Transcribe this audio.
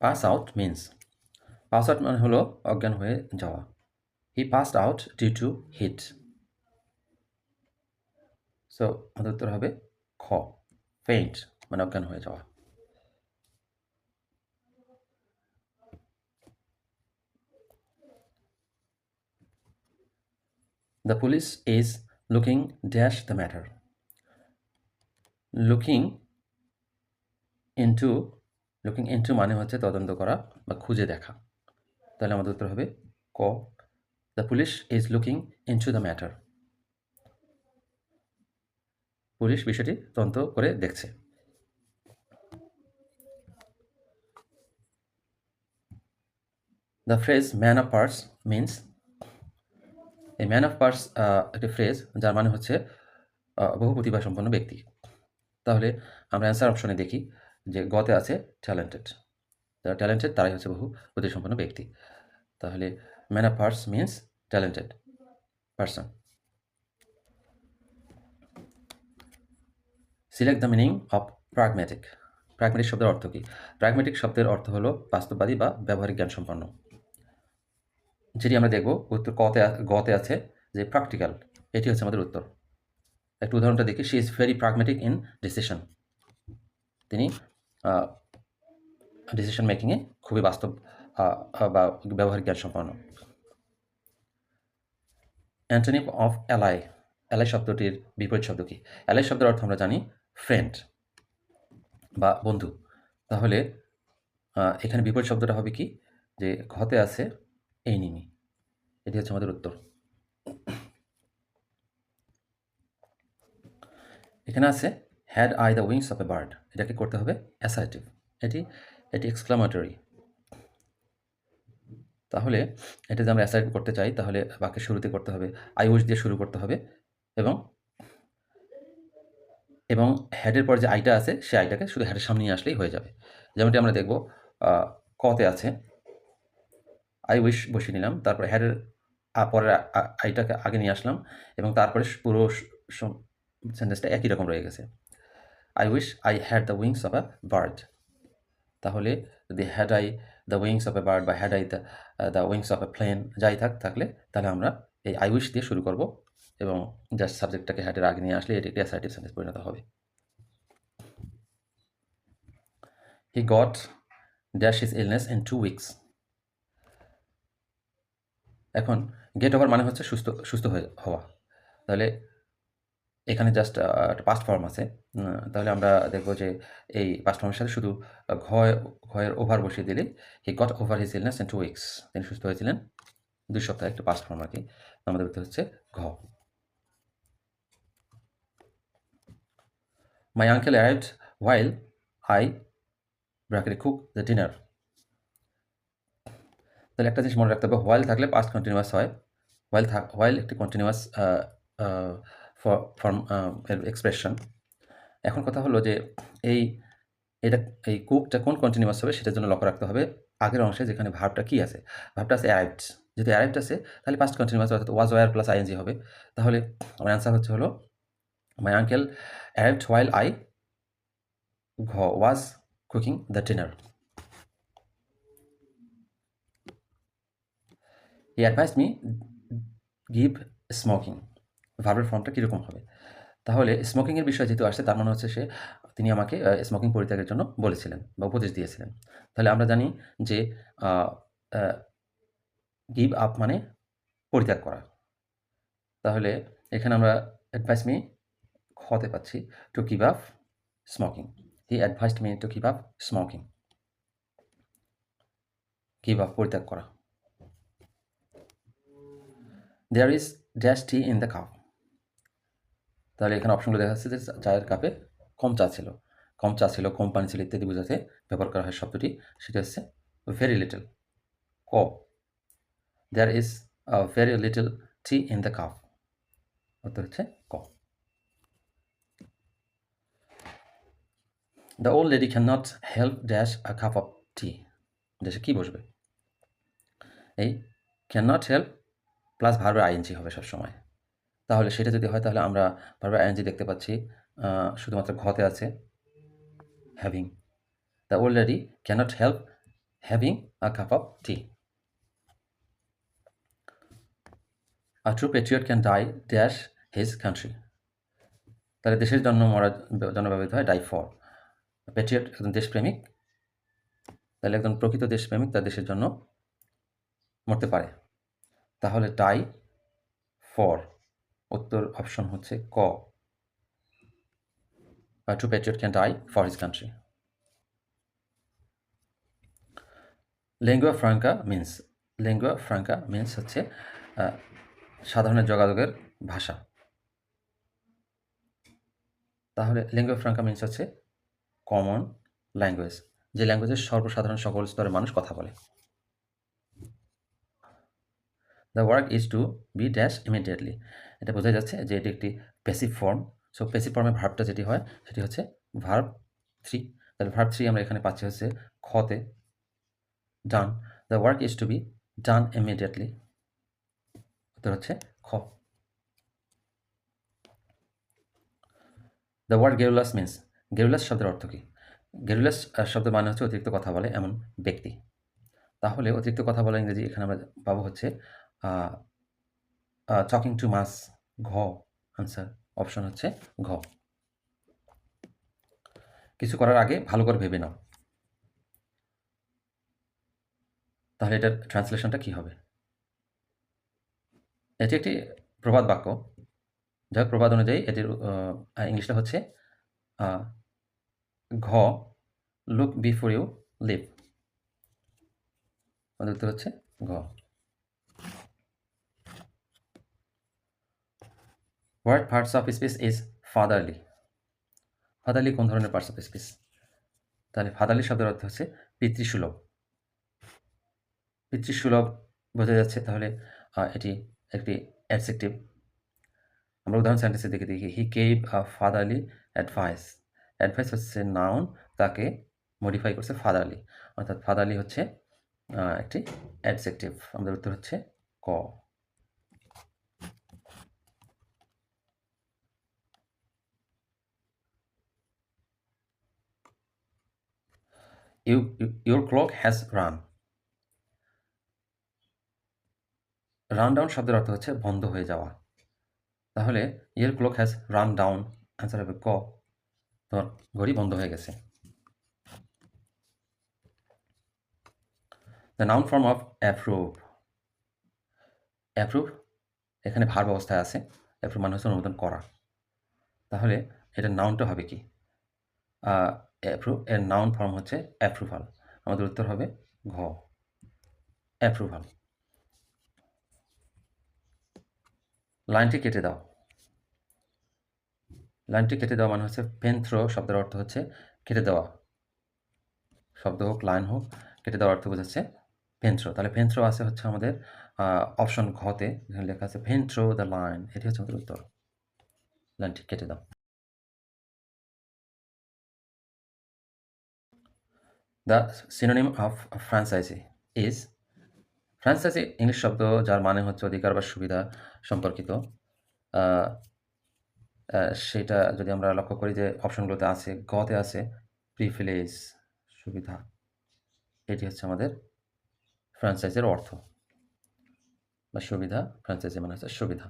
Pass out means, pass out মানে হলো অজ্ঞান হয়ে যাওয়া। He passed out due to heat. So আমাদের উত্তর হবে খ, ফেইন্ট মানে অজ্ঞান হয়ে যাওয়া। The police is looking dash the matter. Looking into, looking into মানে হচ্ছে তদন্ত করা বা খুঁজে দেখা। তাহলে আমাদের উত্তর হবে ক, the police is looking into the matter. Police বিষয়টি তদন্ত করে দেখছে। The phrase man of parts means, এই ম্যান অফ পার্স একটি ফ্রেজ যার মানে হচ্ছে বহু প্রতিভা সম্পন্ন ব্যক্তি। তাহলে আমরা অ্যান্সার অপশনে দেখি যে গতে আছে ট্যালেন্টেড। যারা ট্যালেন্টেড তারাই হচ্ছে বহু প্রতিভাসম্পন্ন ব্যক্তি। তাহলে man of parts means talented person. Select the meaning of pragmatic. Pragmatic শব্দের অর্থ কী? প্রাগম্যাটিক শব্দের অর্থ হলো বাস্তববাদী বা ব্যবহারিক জ্ঞান সম্পন্ন। যেটি আমরা দেখব উত্তর গতে আছে যে প্র্যাকটিক্যাল, এটি হচ্ছে আমাদের উত্তর। একটু উদাহরণটা দেখি। She is very pragmatic in decision. তিনি ডিসিশন মেকিংয়ে খুবই বাস্তব বা ব্যবহারিক জ্ঞান সম্পন্ন। Antonym of ally. অ্যালাই শব্দটির বিপরীত শব্দ কি? অ্যালাই শব্দের অর্থ আমরা জানি ফ্রেন্ড বা বন্ধু। তাহলে এখানে বিপরীত শব্দটা হবে কি? যে ঘতে আছে এনিমি। এটি হচ্ছে আমাদের উত্তর। এখানে আছে had I the wings of a bird. এটাকে করতে হবে অ্যাসার্টিভ। এটি এক্সক্লামেটরি। তাহলে এটা যদি আমরা অ্যাসার্টিভ করতে চাই তাহলে বাক্যের শুরুতে করতে হবে আই উইশ দিয়ে শুরু করতে হবে, এবং হেডের পর যে আইটা আছে সেই আইটাকে শুধু হেডের সামনে নিয়ে আসলেই হয়ে যাবে। যেমনটি আমরা দেখব কতে আছে আই উইশ বসিয়ে নিলাম, তারপরে হেডের পরের আইটাকে আগে নিয়ে আসলাম, এবং তারপরে পুরো সেন্টেন্সটা একই রকম রয়ে গেছে। I wish I had the wings of a bird. তাহলে যদি had I the wings of a bird বা had I the wings of a plane যাই থাকলে তাহলে আমরা এই আই উইশ দিয়ে শুরু করব, এবং জাস্ট সাবজেক্টটাকে হ্যাডের আগে নিয়ে আসলে এটি একটি অ্যাসার্টিভ সেন্টেন্স পরিণত হবে। He got dash his illness in 2 weeks. এখন গেট ওভার মানে হচ্ছে সুস্থ হয়ে হওয়া। তাহলে এখানে জাস্ট একটা পাস্ট ফর্ম আছে। তাহলে আমরা দেখব যে এই পাস্ট ফর্মের সাথে শুধু ঘয়ের ওভার বসিয়ে দিলে he got over his illness in 2 weeks। তিনি সুস্থ হয়েছিলেন 2 সপ্তাহে, একটা পাস্ট ফর্ম আর কি। আমাদের উত্তর হচ্ছে ঘ। My uncle arrived while I ব্র্যাকেটে কুক দ্য ডিনার। তাহলে একটা জিনিস মনে রাখতে হবে, হোয়াইল থাকলে পাস্ট কন্টিনিউয়াস হয়। হোয়াইল একটি কন্টিনিউয়াস ফর্ম এক্সপ্রেশন। এখন কথা হলো যে এই এই কুকটা কোন কন্টিনিউয়াস হবে সেটার জন্য লক্ষ্য রাখতে হবে আগের অংশে যেখানে ভার্বটা কি আছে। ভার্বটা আছে অ্যারাইভড। যদি অ্যারাইভড আছে তাহলে পাস্ট কন্টিনিউয়াস অর্থাৎ ওয়াজ ওয়ার প্লাস আইএনজি হবে। তাহলে আমার অ্যান্সার হলো মাই uncle arrived while I was cooking the dinner. He advised me give smoking. ভার্বের ফর্মটা কীরকম হবে? তাহলে স্মোকিংয়ের বিষয় যেহেতু আসছে তার মানে হচ্ছে তিনি আমাকে স্মোকিং পরিত্যাগের জন্য বলেছিলেন বা উপদেশ দিয়েছিলেন। তাহলে আমরা জানি যে গিভ আপ মানে পরিত্যাগ করা। তাহলে এখানে আমরা অ্যাডভাইস মি হতে পাচ্ছি to give up smoking. He advised me to give up smoking. Give up পরিত্যাগ করা। There is dash tea in the cup. তাহলে এখানে অপশনগুলো দেখা যাচ্ছে যে চায়ের কাপে কম চা ছিল, কম পানি ছিল ইত্যাদি বোঝাতে ব্যবহার করা হয় শব্দটি। সেটা হচ্ছে ভেরি লিটল। ক, there is very little tea in the cup. উত্তর হচ্ছে ক। The old lady can not help dash a cup of tea. ড্যাশে কী বসবে? এই ক্যান নট হেল্প প্লাস ভার্বের আইএনজি হবে সবসময়। তাহলে সেটা যদি হয় তাহলে আমরা ভার্বের আইএনজি দেখতে পাচ্ছি শুধুমাত্র ঘতে আছে having. The old lady can't help having a cup of tea. A true patriot can die dash his country. তাহলে দেশের জন্য মরার জন্য ব্যবহৃত হয় ডাই ফর। প্যাট্রিয়ট একজন দেশপ্রেমিক, তাহলে একজন প্রকৃত দেশপ্রেমিক তার দেশের জন্য মরতে পারে। তাহলে ডাই ফর, উত্তর অপশন হচ্ছে ক। A true patriot can die for his country. Lingua franca means হচ্ছে সাধারণ যোগাযোগের ভাষা। তাহলে লিঙ্গুয়া ফ্রাঙ্কা মিন্স হচ্ছে কমন ল্যাঙ্গুয়েজ, যে ল্যাঙ্গুয়েজের সর্বসাধারণ সকল স্তরের মানুষ কথা বলে। The work is to be dash immediately, এটা বোঝা যাচ্ছে যে এটি একটি প্যাসিভ ফর্ম। সো প্যাসিভ ফর্মে ভার্বটা যেটি হয় সেটি হচ্ছে ভার্ব 3। তাহলে ভার্ব 3 আমরা এখানে পাচ্ছি হচ্ছে খতে, done. The work is to be done immediately, উত্তর হচ্ছে খ। The word garrulous means, garrulous শব্দের অর্থ কী? গেরুলাস শব্দের মানে হচ্ছে অতিরিক্ত কথা বলে এমন ব্যক্তি। তাহলে অতিরিক্ত কথা বলা ইংরেজি এখানে আমরা পাবো হচ্ছে টকিং টু মাস, ঘ। আনসার অপশন হচ্ছে ঘ। কিছু করার আগে ভালো করে ভেবে নাও। তাহলে এটার ট্রান্সলেশনটা কী হবে? এটি একটি প্রবাদ বাক্য। যাই হোক, প্রবাদ অনুযায়ী এটির ইংলিশটা হচ্ছে ঘ, লুক বিফোর ইউ লিভ। আমাদের উত্তর হচ্ছে ঘ। What parts of speech is fatherly? Fatherly কোন ধরনের পার্টস অফ স্পিচ? তাহলে ফাদারলি শব্দের অর্থ হচ্ছে পিতৃসুলভ। পিতৃসুলভ বোঝা যাচ্ছে, তাহলে এটি একটি অ্যাডজেক্টিভ। আমরা উদাহরণ সেন্টেন্সে দেখি he gave a fatherly advice. Advice হচ্ছে নাউন, তাকে মডিফাই করছে ফাদারলি, অর্থাৎ ফাদারলি হচ্ছে একটি অ্যাডজেক্টিভ। আমাদের উত্তর হচ্ছে ক। Your clock has run. Run down শব্দের অর্থ হচ্ছে বন্ধ হয়ে যাওয়া। তাহলে your clock has run down, answer হবে ক। তোমার ঘড়ি বন্ধ হয়ে গেছে। The noun form of approve. Approve এখানে ভার্ব অবস্থায় আছে। অ্যাপ্রুভ মানে হচ্ছে অনুমোদন করা। তাহলে এটার নাউনটা হবে কি? অ্যাপ্রুভ এর নাউন ফর্ম হচ্ছে অ্যাপ্রুভাল। আমাদের উত্তর হবে ঘ, অ্যাপ্রুভাল। লাইনটি কেটে দাও। লাইনটি কেটে দেওয়া মানে হচ্ছে পেন থ্রো শব্দের অর্থ হচ্ছে কেটে দেওয়া। শব্দ হোক, লাইন হোক, কেটে দেওয়ার অর্থ বোঝাচ্ছে পেন থ্রো। তাহলে পেন থ্রো আছে হচ্ছে আমাদের অপশন ঘতে, যেখানে লেখা আছে পেন থ্রো দ্য লাইন, এটি হচ্ছে আমাদের উত্তর। লাইনটি কেটে দাও। The synonym of franchise is. Franchise English শব্দ যার মানে হচ্ছে অধিকার বা সুবিধা সম্পর্কিত। সেটা যদি আমরা লক্ষ্য করি যে অপশনগুলোতে আছে, গতে আছে প্রিভিলেজ, সুবিধা। এটি হচ্ছে আমাদের ফ্র্যাঞ্চাইজের অর্থ বা সুবিধা। ফ্র্যাঞ্চাইজি মানে হচ্ছে সুবিধা।